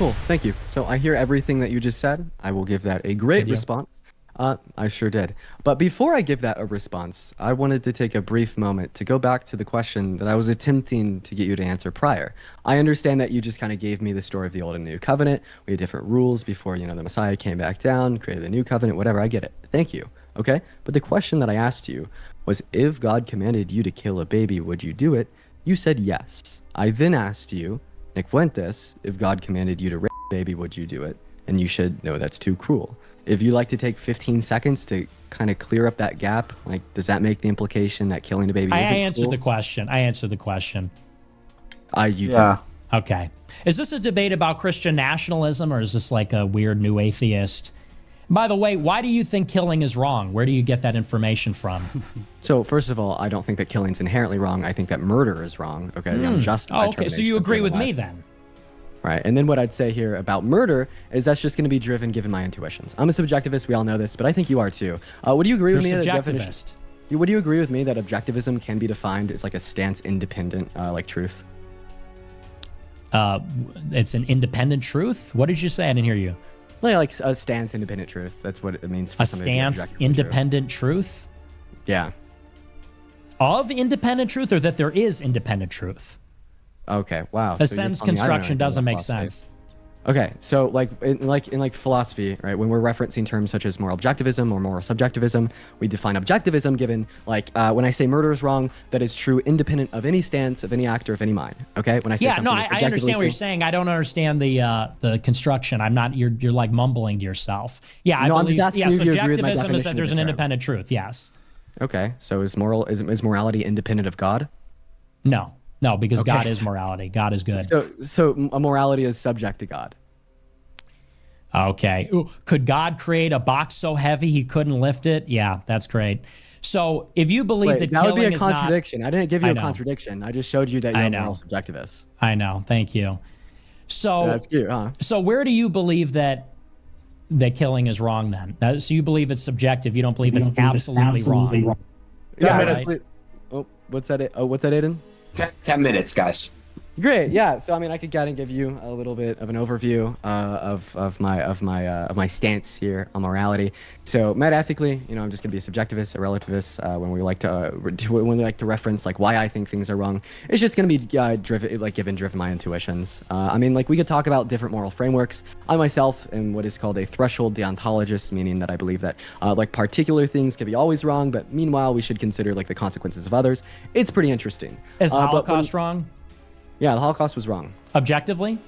Cool, thank you. So I hear everything that you just said. I will give that a great response. I sure did. But before I give that a response, I wanted to take a brief moment to go back to the question that I was attempting to get you to answer prior. I understand that you just kind of gave me the story of the Old and New Covenant. We had different rules before, the Messiah came back down, created the New Covenant, whatever. I get it. Thank you. Okay? But the question that I asked you was, if God commanded you to kill a baby, would you do it? You said yes. I then asked you, Nick Fuentes, if God commanded you to rape a baby, would you do it? And you should, no, that's too cruel. If you'd like to take 15 seconds to kind of clear up that gap, like, does that make the implication that killing a baby isn't I answered cruel? the question. I answered the question. Yeah. Okay. Is this a debate about Christian nationalism, or is this like a weird new atheist? By the way, why do you think killing is wrong? Where do you get that information from? So, first of all, I don't think that killing's inherently wrong. I think that murder is wrong. Okay. The unjustified okay. So you termination of agree with human me life. then? Right. And then what I'd say here about murder is that's just going to be driven given my intuitions. I'm a subjectivist. We all know this, but I think you are too. Would you agree with me? Subjectivist. Would you agree with me that objectivism can be defined as like a stance independent, like truth? It's an independent truth? What did you say? I didn't hear you. Like a stance independent truth. That's what it means. A stance independent truth? Yeah. Of independent truth, or that there is independent truth? Okay. Wow. The sentence construction doesn't make sense. Okay, so in philosophy, right? When we're referencing terms such as moral objectivism or moral subjectivism, we define objectivism given when I say murder is wrong, that is true independent of any stance, of any act, or of any mind. Okay, when I say I understand what you're saying. I don't understand the construction. I'm not. You're like mumbling to yourself. Yeah, I believe. Yeah, subjectivism is that there's an independent truth. Yes. Okay, so is morality independent of God? No, because God is morality. God is good. So a morality is subject to God. Okay. Ooh, could God create a box so heavy he couldn't lift it? Yeah, that's great. So if you believe that killing would be a is contradiction. I didn't give you a contradiction. I just showed you that you're a moral subjectivist. I know. Thank you. So that's cute, huh? So where do you believe that killing is wrong then? Now, so you believe it's subjective. You don't believe it's absolutely wrong. Yeah. Right? Oh, what's that? Oh, what's that, Adin? 10 minutes, guys. Great, yeah. So I mean, I could kind of give you a little bit of an overview of my stance here on morality. So metaethically, I'm just gonna be a subjectivist, a relativist. When we like to reference like why I think things are wrong, it's just gonna be driven my intuitions. I mean, like we could talk about different moral frameworks. I myself am what is called a threshold deontologist, meaning that I believe that like particular things can be always wrong, but meanwhile we should consider like the consequences of others. It's pretty interesting. Is Holocaust wrong? Yeah, the Holocaust was wrong. Objectively?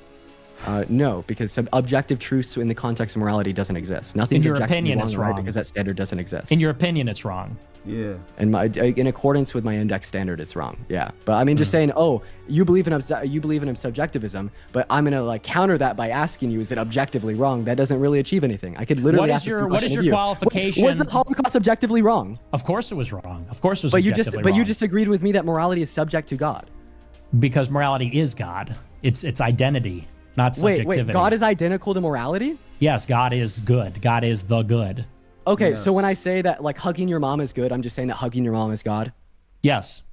No, because objective truths in the context of morality doesn't exist. Nothing's objectively wrong or right because that standard doesn't exist. In your opinion, it's wrong. Yeah. And in accordance with my index standard, it's wrong. Yeah, but I mean, just saying, oh, you believe in subjectivism, but I'm gonna like counter that by asking you, is it objectively wrong? That doesn't really achieve anything. I could literally ask what is your qualification? Was the Holocaust objectively wrong? Of course it was wrong. Of course it was objectively wrong. But you just agreed with me that morality is subject to God. Because morality is God. It's identity, not subjectivity. Wait, God is identical to morality? Yes, God is good. God is the good. Okay, yes. So when I say that like hugging your mom is good, I'm just saying that hugging your mom is God? Yes.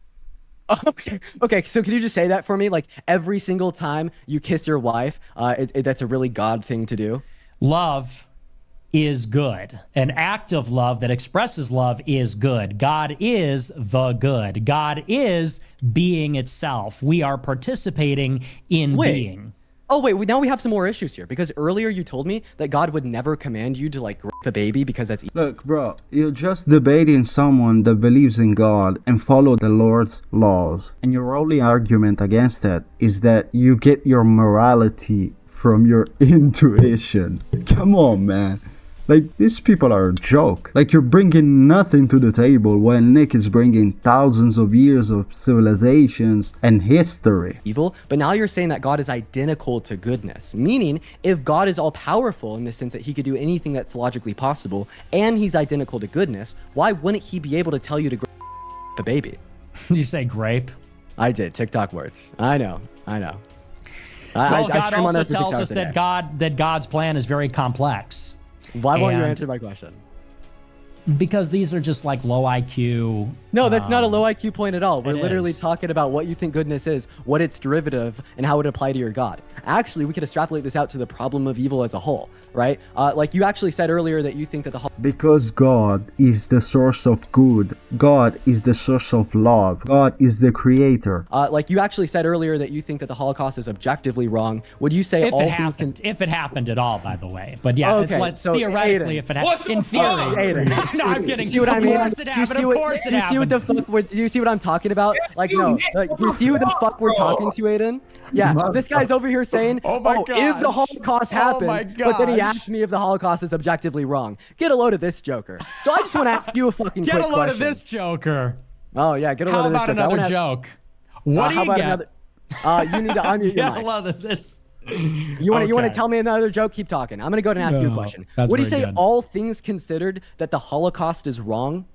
Okay, so can you just say that for me? Like every single time you kiss your wife, that's a really God thing to do? Love is good. An act of love that expresses love is good. God is the good. God is being itself. We are participating in being. Oh, wait, now we have some more issues here, because earlier you told me that God would never command you to like rape a baby because that's evil. Look, bro, you're just debating someone that believes in God and follow the Lord's laws. And your only argument against that is that you get your morality from your intuition. Come on, man. Like, these people are a joke. Like, you're bringing nothing to the table when Nick is bringing thousands of years of civilizations and history. Evil, but now you're saying that God is identical to goodness, meaning if God is all-powerful in the sense that he could do anything that's logically possible, and he's identical to goodness, why wouldn't he be able to tell you to grape a baby? Did you say grape? I did. TikTok words. I know. Well, God also tells us that God's plan is very complex. Why won't you answer my question? Because these are just like low IQ No, that's not a low IQ point at all. We're it literally is. talking about what you think goodness is, what its derivative, and how it would apply to your God. Actually, we could extrapolate this out to the problem of evil as a whole, right? Like you actually said earlier that you think that the Because God is the source of good. God is the source of love. God is the creator. like you actually said earlier that you think that the Holocaust is objectively wrong. Would you say If all it things happened, can? if it happened at all, by the way. But yeah, Okay, so theoretically, Aiden. if it happened, in theory. Aiden. No, I'm kidding. See what I Of mean? course it Do you happened. see Of what- course it do you see what happened. the fuck? Do you see what I'm talking about? Like no, like, do you see who the fuck we're talking to, Aiden? Yeah, this guy's over here saying, Oh my if the gosh. Holocaust Oh happened, my but then he gosh. asked me if the Holocaust is objectively wrong. Get a load of this joker. So I just want to ask you a fucking Get quick a load question. of this joker. Oh yeah, get a load How of this about joker. I another wanna- joke? What do how you about get? another- you need to unmute your Get a mic. load of this. You want to Okay. tell me another joke? Keep talking. I'm gonna go ahead and ask you a No, question. that's What do you very say? good. All things considered, that the Holocaust is wrong?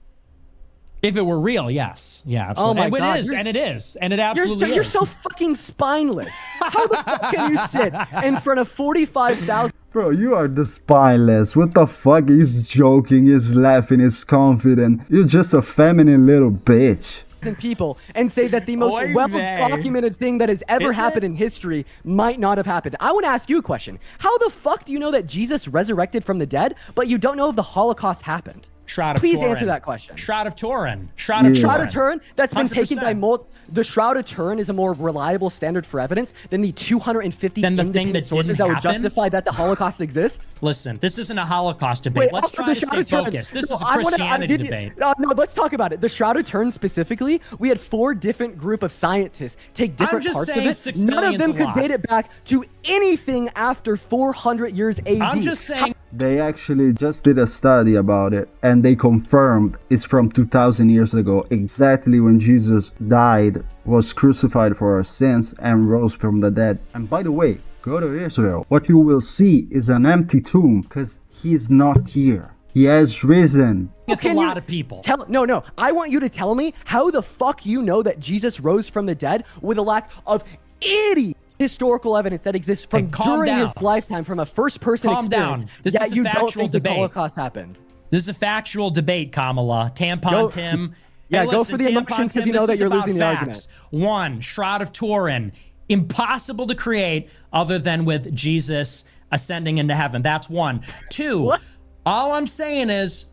If it were real, yes. Yeah, absolutely. my and God, it is, you're- and it is, and it You're absolutely you're is. so fucking spineless. How the fuck can you sit in front of 45,000 Bro, you are the spineless. What the fuck? He's joking, he's laughing, he's confident. You're just a feminine little bitch. people and say that the most Oy well vey. documented thing that has ever Is happened it? in history might not have happened? I want to ask you a question. How the fuck do you know that Jesus resurrected from the dead, but you don't know if the Holocaust happened? Shroud of Please Turin. answer that question. Shroud of Turin. Shroud of Yeah. Turin. Shroud of Turin, that's been taken by 100%. the Shroud of Turin is a more reliable standard for evidence than the 250 Than the thing independent that sources didn't that would happen? justify that the Holocaust exists. Listen, this isn't a Holocaust debate. Let's also try the to Shroud stay of Turin. focused. This No, is a I wanna- Christianity give you- debate. no, let's talk about it. The Shroud of Turin specifically, we had 4 different group of scientists take different just parts saying of it. 6 None of million's them a could lot. date it back to anything after 400 years AD. I'm just saying. They actually just did a study about it and they confirmed it's from 2000 years ago, exactly when Jesus died, was crucified for our sins, and rose from the dead. And by the way, go to Israel. What you will see is an empty tomb because he's not here. He has risen. It's a Can you lot of people. No. I want you to tell me how the fuck you know that Jesus rose from the dead with a lack of any historical evidence that exists from Hey, calm during down. his lifetime from a first-person Calm experience. down. This yet is a you don't factual think the debate. Holocaust happened. This is a factual debate, Kamala. Tampon Go- Tim. Yeah, Hey, go listen, for the Tampon emotions 'cause Tim, you know this that is you're about losing the facts. argument. 1, Shroud of Turin. Impossible to create other than with Jesus ascending into heaven. That's 1. 2, What? all I'm saying is,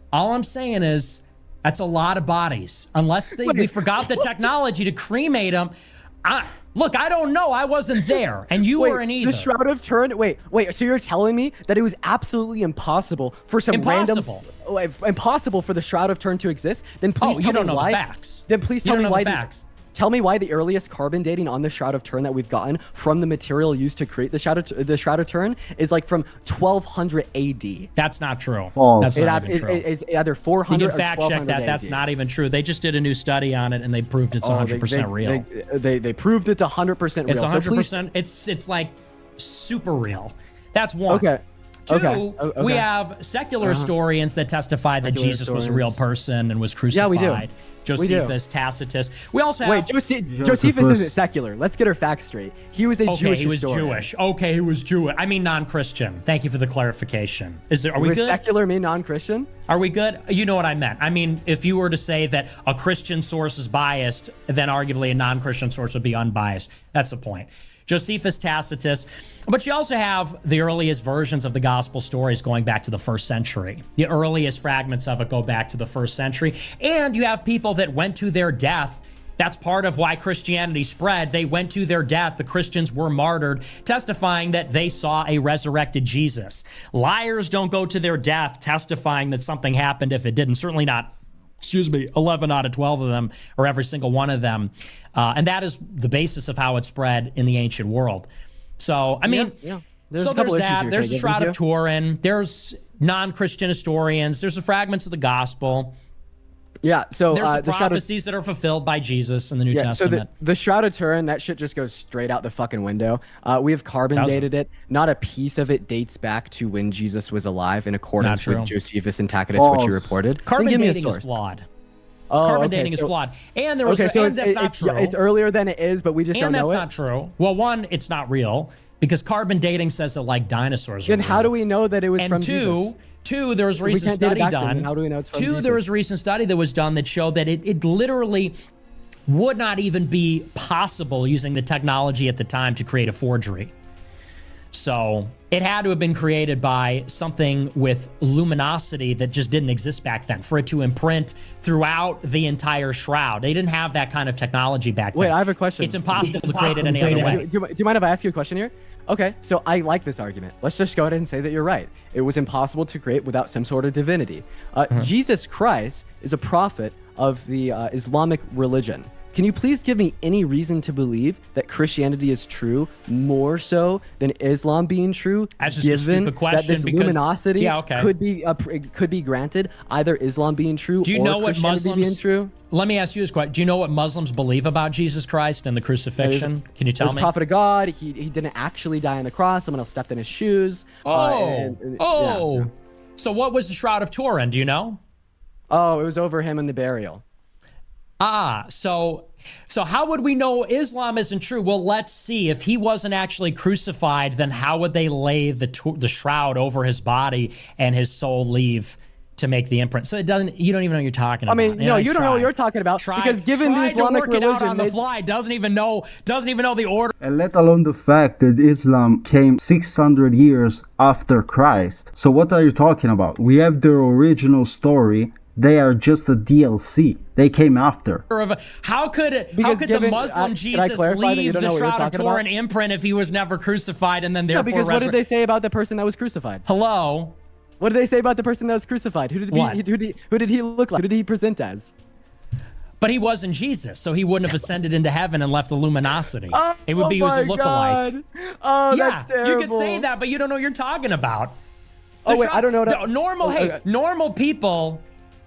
that's a lot of bodies. Unless we forgot the technology to cremate them. Look, I don't know. I wasn't there, and you weren't either. The Shroud of Turin. Wait. So you're telling me that it was absolutely impossible for some Impossible. impossible for the Shroud of Turin to exist? Then please Oh, tell you don't me know why. the facts. Then please You tell don't me know why the facts. Tell me why the earliest carbon dating on the Shroud of Turin that we've gotten from the material used to create the Shroud of Turin is like from 1200 AD. That's not true. False. That's not even true. It's either 400 You or can fact check 1200 that. That's AD. not even true. They just did a new study on it and they proved it's 100% real. They proved it's 100% real. It's So 100%. It's like super real. That's 1. Okay. 2, Okay. we have secular historians that testify that Secular Jesus was a real historians. person and was Yeah, crucified. we do. Josephus, Tacitus. We also have. Wait, Josephus Josephus. isn't secular. Let's get our facts straight. He was a Okay, Jewish he was historian. Jewish. Okay, he was Jewish. I mean non-Christian. Thank you for the clarification. Are we Was good? secular mean non-Christian? Are we good? You know what I meant. I mean, if you were to say that a Christian source is biased, then arguably a non-Christian source would be unbiased. That's the point. Josephus, Tacitus. But you also have the earliest versions of the gospel stories going back to the 1st century. The earliest fragments of it go back to the 1st century. And you have people that went to their death. That's part of why Christianity spread. They went to their death. The Christians were martyred, testifying that they saw a resurrected Jesus. Liars don't go to their death testifying that something happened if it didn't. Certainly not 11 out of 12 of them, or every single one of them. And that is the basis of how it spread in the ancient world. So, I mean, Yeah. there's a couple issues that. here. There's Can the I get Shroud of into? Turin. There's non-Christian historians. There's the fragments of the gospel. Yeah, so There's the the Shroud of prophecies that are fulfilled by Jesus in the New Yeah, so Testament. the Shroud of Turin, that shit just goes straight out the fucking window. We have carbon Doesn't. dated it. Not a piece of it dates back to when Jesus was alive in accordance Not with true. Josephus and Tacitus, which False. you reported. Then Carbon give me a dating is source. flawed. Oh, Carbon okay, dating is so- flawed. And there was Okay, so and that's not true. it's earlier than it is, but we just and don't that's know not it. true. Well, 1, it's not real because carbon dating says that like dinosaurs are Then real. how do we know that it was And from 2, Jesus? Two, there was a recent study done. How do we know it's from Jesus? There was a recent study that was done that showed that it literally would not even be possible using the technology at the time to create a forgery. So it had to have been created by something with luminosity that just didn't exist back then for it to imprint throughout the entire shroud. They didn't have that kind of technology back then. Wait, I have a question. It's impossible to create it any other way. Do you mind if I ask you a question here? Okay, so I like this argument. Let's just go ahead and say that you're right. It was impossible to create without some sort of divinity. Jesus Christ is a prophet of the Islamic religion. Can you please give me any reason to believe that Christianity is true more so than Islam being true? That's just a stupid question, that this because luminosity could be granted, either Islam being true do you or know what Christianity being true? Let me ask you this question. Do you know what Muslims believe about Jesus Christ and the crucifixion? Can you tell me? He was a prophet of God. He didn't actually die on the cross. Someone else stepped in his shoes. Yeah. So what was the Shroud of Turin? Do you know? Oh, it was over him in the burial. So how would we know Islam isn't true? Well, let's see. If he wasn't actually crucified, then how would they lay the shroud over his body and his soul leave to make the imprint? So you don't even know what you're talking about. I mean, no, you don't know what you're talking about because given the Islamic religion, to work it out on the fly, doesn't even know the order. And let alone the fact that Islam came 600 years after Christ. So what are you talking about? We have the original story. They are just a DLC. They came after. How could the Muslim Jesus leave the Shroud of Turin imprint if he was never crucified and then therefore because what did they say about the person that was crucified? Hello? What did they say about the person that was crucified? Who did he look like? Who did he present as? But he wasn't Jesus, so he wouldn't have ascended into heaven and left the luminosity. It would be he was a lookalike. Oh, that's terrible. You could say that, but you don't know what you're talking about. I don't know. Normal people.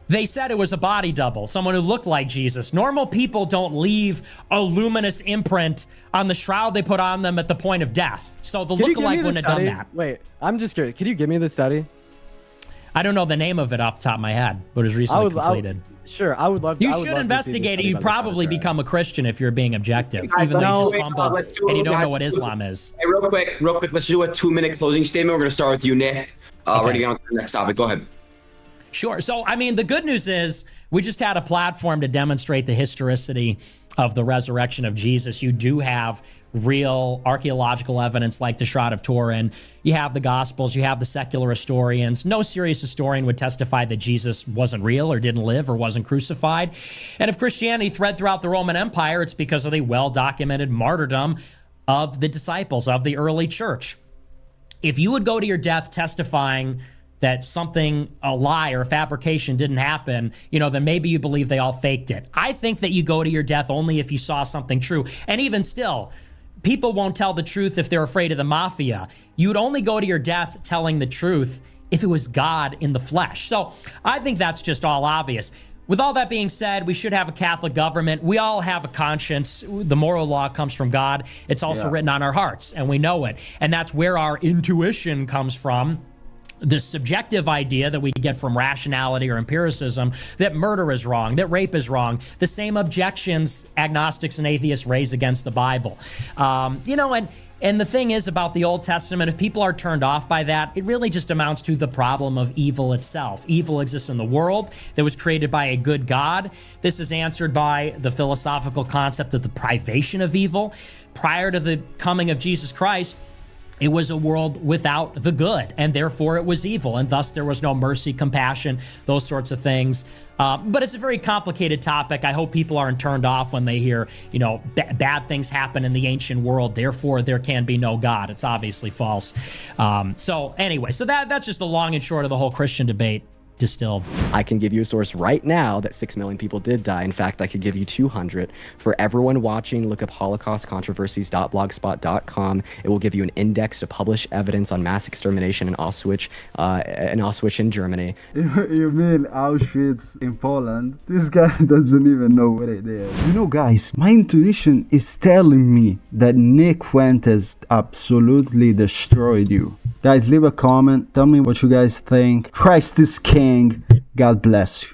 They said it was a body double, someone who looked like Jesus. Normal people don't leave a luminous imprint on the shroud they put on them at the point of death. So the lookalike wouldn't have done that. Wait, I'm just curious. Can you give me the study? I don't know the name of it off the top of my head, but it was recently completed. Sure, I would love to. You should investigate it. You'd probably become a Christian if you're being objective, even though you just fumbled and you don't know what Islam is. Hey, real quick, let's do a 2-minute closing statement. We're going to start with you, Nick. We're going to get on to the next topic. Go ahead. Sure. So, I mean, the good news is we just had a platform to demonstrate the historicity of the resurrection of Jesus. You do have real archaeological evidence like the Shroud of Turin. You have the Gospels. You have the secular historians. No serious historian would testify that Jesus wasn't real or didn't live or wasn't crucified. And if Christianity thread throughout the Roman Empire, it's because of the well-documented martyrdom of the disciples of the early church. If you would go to your death testifying that something, a lie or a fabrication didn't happen, then maybe you believe they all faked it. I think that you go to your death only if you saw something true. And even still, people won't tell the truth if they're afraid of the mafia. You would only go to your death telling the truth if it was God in the flesh. So I think that's just all obvious. With all that being said, we should have a Catholic government. We all have a conscience. The moral law comes from God. It's also written on our hearts, and we know it. And that's where our intuition comes from. The subjective idea that we get from rationality or empiricism that murder is wrong, that rape is wrong, the same objections agnostics and atheists raise against the Bible. And the thing is about the Old Testament, if people are turned off by that, it really just amounts to the problem of evil itself. Evil exists in the world that was created by a good God. This is answered by the philosophical concept of the privation of evil. Prior to the coming of Jesus Christ, it was a world without the good, and therefore it was evil, and thus there was no mercy, compassion, those sorts of things. But it's a very complicated topic. I hope people aren't turned off when they hear, bad things happen in the ancient world, therefore there can be no God. It's obviously false. So that's just the long and short of the whole Christian debate distilled. I can give you a source right now that 6 million people did die. In fact, I could give you 200. For everyone watching, look up holocaustcontroversies.blogspot.com. It will give you an index to publish evidence on mass extermination in Auschwitz in Germany. You mean Auschwitz in Poland? This guy doesn't even know what it is. Guys, my intuition is telling me that Nick Fuentes absolutely destroyed you. Guys, leave a comment. Tell me what you guys think. Christ is King. God bless you.